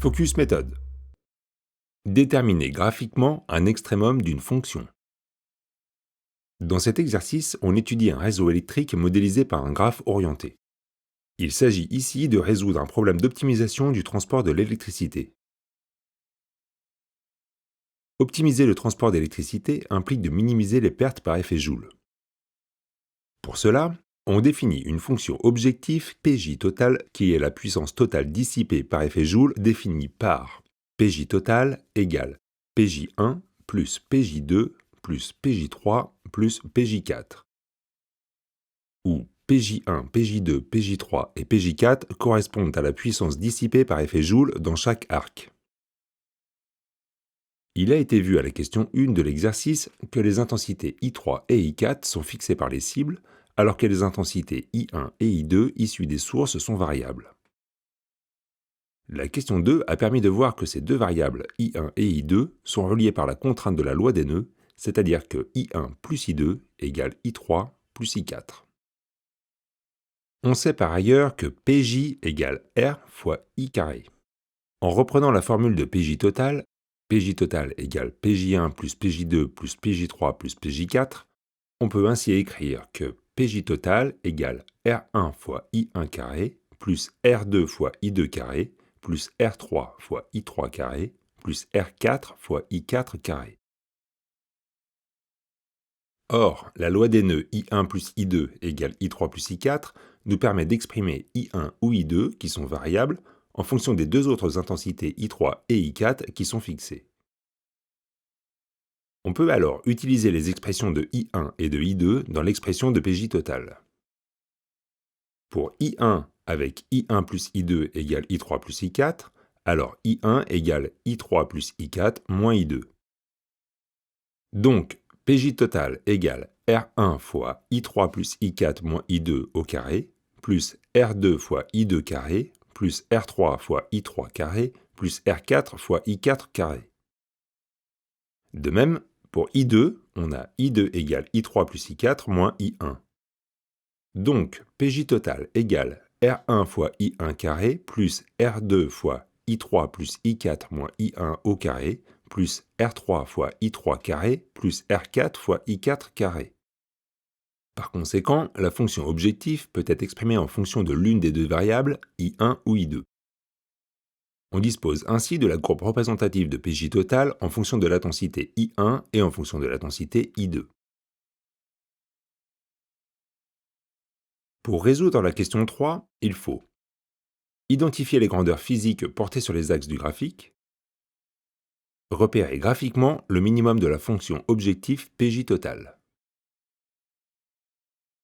Focus méthode. Déterminer graphiquement un extrémum d'une fonction. Dans cet exercice, on étudie un réseau électrique modélisé par un graphe orienté. Il s'agit ici de résoudre un problème d'optimisation du transport de l'électricité. Optimiser le transport d'électricité implique de minimiser les pertes par effet Joule. Pour cela, on définit une fonction objective PJ total qui est la puissance totale dissipée par effet Joule définie par PJ total égale PJ1 plus PJ2 plus PJ3 plus PJ4, où PJ1, PJ2, PJ3 et PJ4 correspondent à la puissance dissipée par effet Joule dans chaque arc. Il a été vu à la question 1 de l'exercice que les intensités I3 et I4 sont fixées par les cibles, alors que les intensités I1 et I2 issues des sources sont variables. La question 2 a permis de voir que ces deux variables I1 et I2 sont reliées par la contrainte de la loi des nœuds, c'est-à-dire que I1 plus I2 égale I3 plus I4. On sait par ailleurs que PJ égale R fois I carré. En reprenant la formule de PJ total égale PJ1 plus PJ2 plus PJ3 plus PJ4, on peut ainsi écrire que PJ total égale R1 fois I1 carré plus R2 fois I2 carré plus R3 fois I3 carré plus R4 fois I4 carré. Or, la loi des nœuds I1 plus I2 égale I3 plus I4 nous permet d'exprimer I1 ou I2, qui sont variables, en fonction des deux autres intensités I3 et I4 qui sont fixées. On peut alors utiliser les expressions de I1 et de I2 dans l'expression de PJ total. Pour I1 avec I1 plus I2 égale I3 plus I4, alors I1 égale I3 plus I4 moins I2. Donc, PJ total égale R1 fois I3 plus I4 moins I2 au carré, plus R2 fois I2 carré, plus R3 fois I3 carré, plus R4 fois I4 carré. De même, pour I2, on a I2 égale I3 plus I4 moins I1. Donc, PJ total égale R1 fois I1 carré plus R2 fois I3 plus I4 moins I1 au carré plus R3 fois I3 carré plus R4 fois I4 carré. Par conséquent, la fonction objective peut être exprimée en fonction de l'une des deux variables, I1 ou I2. On dispose ainsi de la courbe représentative de PJ total en fonction de l'intensité I1 et en fonction de l'intensité I2. Pour résoudre la question 3, il faut identifier les grandeurs physiques portées sur les axes du graphique, repérer graphiquement le minimum de la fonction objective PJ total.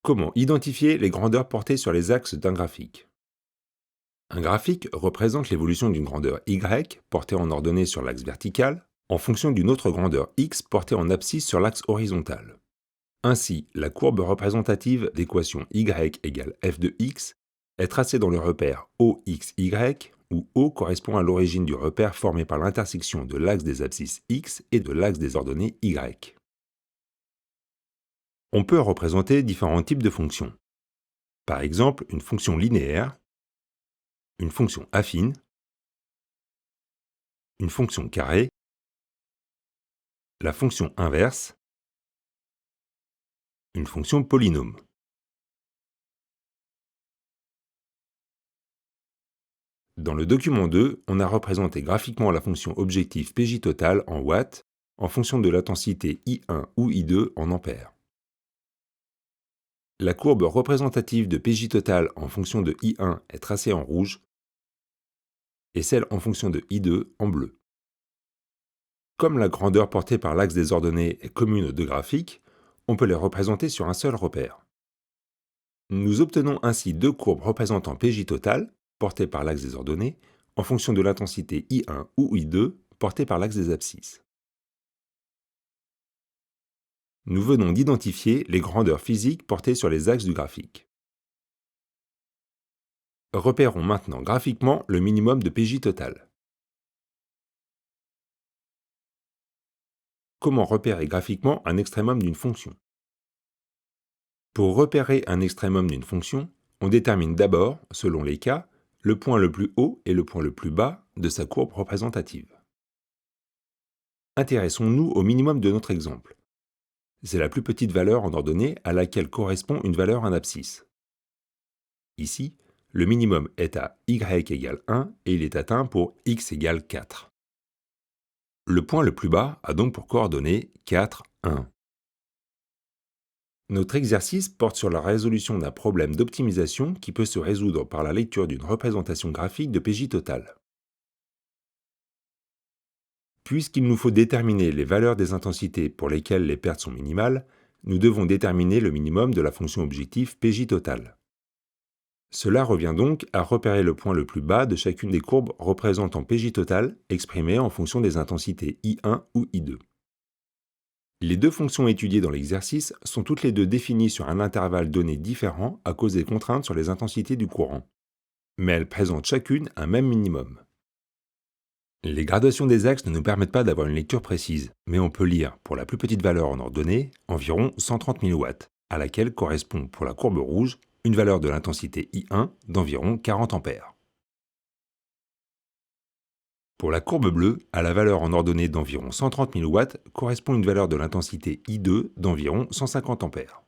Comment identifier les grandeurs portées sur les axes d'un graphique? Un graphique représente l'évolution d'une grandeur y portée en ordonnée sur l'axe vertical en fonction d'une autre grandeur x portée en abscisse sur l'axe horizontal. Ainsi, la courbe représentative d'équation y égale f de x est tracée dans le repère OXY, où O correspond à l'origine du repère formé par l'intersection de l'axe des abscisses x et de l'axe des ordonnées y. On peut représenter différents types de fonctions. Par exemple, une fonction linéaire, une fonction affine, une fonction carrée, la fonction inverse, une fonction polynôme. Dans le document 2, on a représenté graphiquement la fonction objective PJ total en watts en fonction de l'intensité I1 ou I2 en ampères. La courbe représentative de PJ total en fonction de I1 est tracée en rouge et celle en fonction de I2 en bleu. Comme la grandeur portée par l'axe des ordonnées est commune aux deux graphiques, on peut les représenter sur un seul repère. Nous obtenons ainsi deux courbes représentant PJ total, portées par l'axe des ordonnées, en fonction de l'intensité I1 ou I2, portée par l'axe des abscisses. Nous venons d'identifier les grandeurs physiques portées sur les axes du graphique. Repérons maintenant graphiquement le minimum de PJ total. Comment repérer graphiquement un extrémum d'une fonction? Pour repérer un extrémum d'une fonction, on détermine d'abord, selon les cas, le point le plus haut et le point le plus bas de sa courbe représentative. Intéressons-nous au minimum de notre exemple. C'est la plus petite valeur en ordonnée à laquelle correspond une valeur en abscisse. Ici, le minimum est à y égale 1 et il est atteint pour x égale 4. Le point le plus bas a donc pour coordonnées 4, 1. Notre exercice porte sur la résolution d'un problème d'optimisation qui peut se résoudre par la lecture d'une représentation graphique de PJ total. Puisqu'il nous faut déterminer les valeurs des intensités pour lesquelles les pertes sont minimales, nous devons déterminer le minimum de la fonction objectif PJ total. Cela revient donc à repérer le point le plus bas de chacune des courbes représentant PJ total exprimées en fonction des intensités I1 ou I2. Les deux fonctions étudiées dans l'exercice sont toutes les deux définies sur un intervalle donné différent à cause des contraintes sur les intensités du courant, mais elles présentent chacune un même minimum. Les gradations des axes ne nous permettent pas d'avoir une lecture précise, mais on peut lire, pour la plus petite valeur en ordonnée, environ 130 000 watts, à laquelle correspond pour la courbe rouge une valeur de l'intensité I1 d'environ 40 ampères. Pour la courbe bleue, à la valeur en ordonnée d'environ 130 000 watts correspond une valeur de l'intensité I2 d'environ 150 ampères.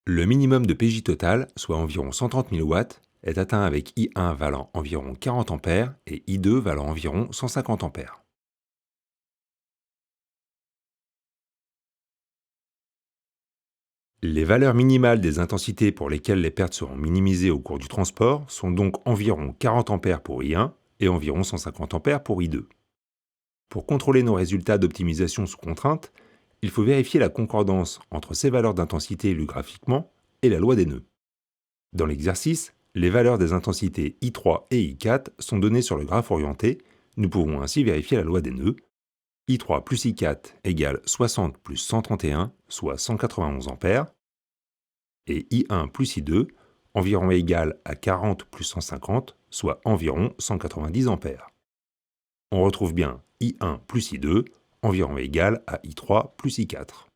Le minimum de PJ total, soit environ 130 000 watts, est atteint avec I1 valant environ 40 ampères et I2 valant environ 150 ampères. Les valeurs minimales des intensités pour lesquelles les pertes seront minimisées au cours du transport sont donc environ 40 ampères pour I1 et environ 150 ampères pour I2. Pour contrôler nos résultats d'optimisation sous contrainte, il faut vérifier la concordance entre ces valeurs d'intensité lues graphiquement et la loi des nœuds. Dans l'exercice, les valeurs des intensités I3 et I4 sont données sur le graphe orienté. Nous pouvons ainsi vérifier la loi des nœuds. I3 plus I4 égale 60 plus 131, soit 191 ampères. Et I1 plus I2, environ égal à 40 plus 150, soit environ 190 ampères. On retrouve bien I1 plus I2, environ égal à I3 plus I4.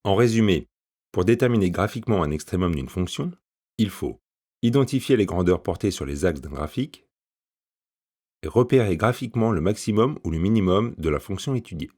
En résumé, pour déterminer graphiquement un extrémum d'une fonction, il faut identifier les grandeurs portées sur les axes d'un graphique et repérer graphiquement le maximum ou le minimum de la fonction étudiée.